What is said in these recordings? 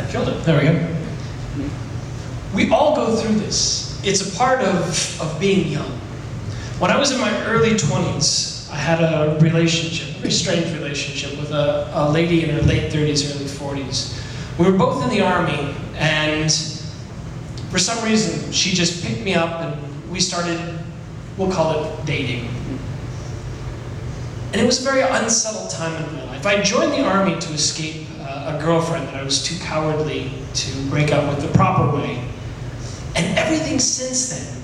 Killed it. There we go. We all go through this. It's a part of being young. When I was in my early 20s, I had a relationship, a very strange relationship, with a lady in her late 30s, early 40s. We were both in the Army, and for some reason, she just picked me up and we started, we'll call it dating. And it was a very unsettled time in my life. I joined the Army to escape a girlfriend that I was too cowardly to break up with the proper way. And everything since then,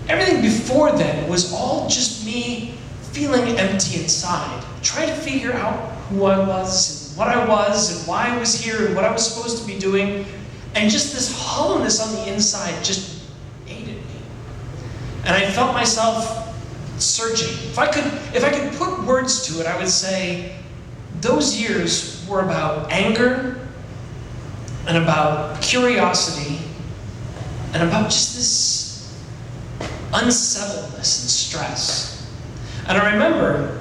everything before then, was all just me feeling empty inside, trying to figure out who I was, and what I was, and why I was here, and what I was supposed to be doing. And just this hollowness on the inside just ate at me. And I felt myself searching. If I could put words to it, I would say those years were about anger, and about curiosity, and about just this unsettledness and stress. And I remember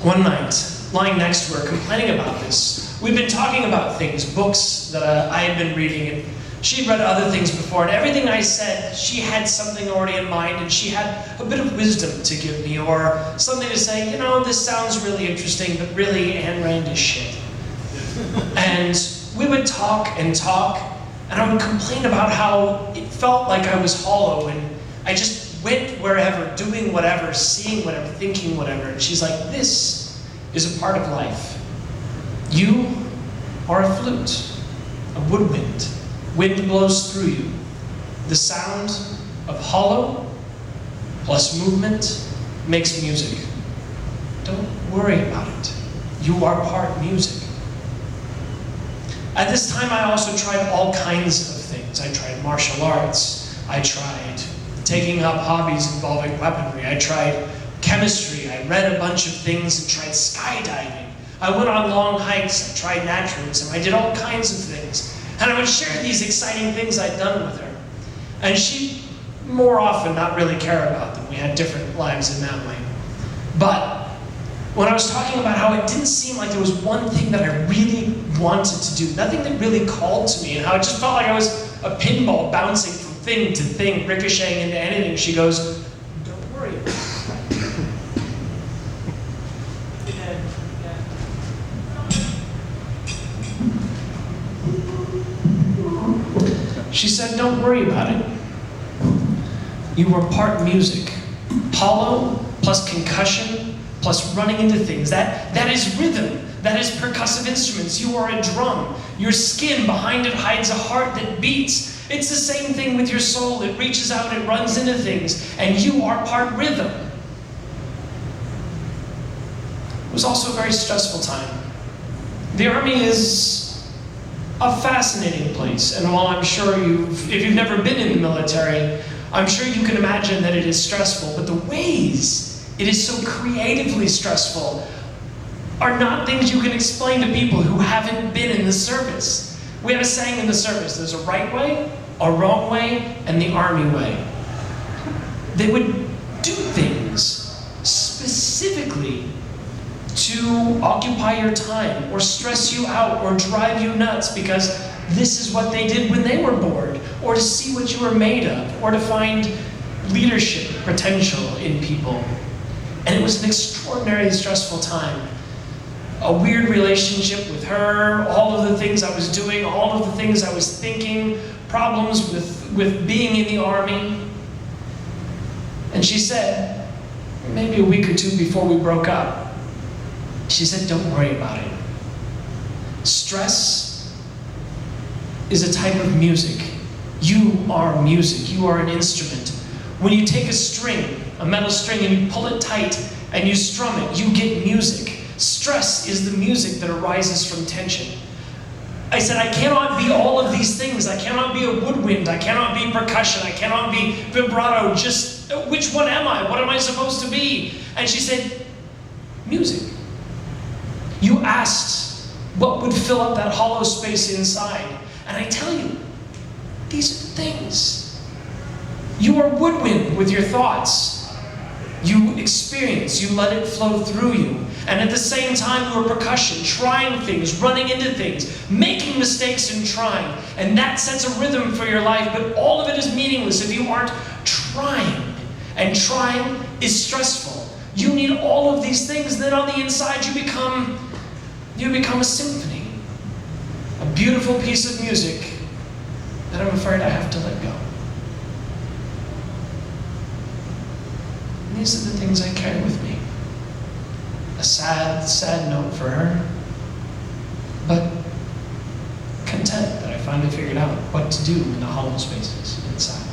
one night, lying next to her, complaining about this. We'd been talking about things, books that I had been reading, and she'd read other things before, and everything I said, she had something already in mind, and she had a bit of wisdom to give me, or something to say, you know, this sounds really interesting, but really, Ayn Rand is shit. And we would talk, and I would complain about how it felt like I was hollow, and I just went wherever, doing whatever, seeing whatever, thinking whatever. And she's like, this is a part of life. You are a flute, a woodwind. Wind blows through you. The sound of hollow plus movement makes music. Don't worry about it. You are part music. At this time, I also tried all kinds of things. I tried martial arts. I tried taking up hobbies involving weaponry. I tried chemistry. I read a bunch of things and tried skydiving. I went on long hikes. I tried naturalism. I did all kinds of things. And I would share these exciting things I'd done with her. And she'd more often not really care about them. We had different lives in that way. But when I was talking about how it didn't seem like there was one thing that I really wanted to do, nothing that really called to me, and how it just felt like I was a pinball bouncing from thing to thing, ricocheting into anything, she goes, don't worry about it. She said, don't worry about it. You were part music. Hollow plus concussion plus running into things. That is rhythm. That is percussive instruments. You are a drum. Your skin behind it hides a heart that beats. It's the same thing with your soul. It reaches out, it runs into things, and you are part rhythm. It was also a very stressful time. The Army is a fascinating place, and while I'm sure if you've never been in the military, I'm sure you can imagine that it is stressful, but the ways it is so creatively stressful are not things you can explain to people who haven't been in the service. We have a saying in the service, there's a right way, a wrong way, and the Army way. They would do things specifically to occupy your time, or stress you out, or drive you nuts because this is what they did when they were bored, or to see what you were made of, or to find leadership potential in people. And it was an extraordinarily stressful time. A weird relationship with her, all of the things I was doing, all of the things I was thinking, problems with being in the Army. And she said, maybe a week or two before we broke up, she said, don't worry about it. Stress is a type of music. You are music. You are an instrument. When you take a string, a metal string, and you pull it tight and you strum it, you get music. Stress is the music that arises from tension. I said, I cannot be all of these things. I cannot be a woodwind. I cannot be percussion. I cannot be vibrato. Just, which one am I? What am I supposed to be? And she said, music. You asked what would fill up that hollow space inside. And I tell you, these are the things. You are woodwind with your thoughts. You experience, you let it flow through you. And at the same time, you are percussion, trying things, running into things, making mistakes and trying. And that sets a rhythm for your life, but all of it is meaningless if you aren't trying. And trying is stressful. You need all of these things, then on the inside you become a symphony. A beautiful piece of music that I'm afraid I have to let go. And these are the things I carry with me. A sad, sad note for her, but content that I finally figured out what to do in the hollow spaces inside.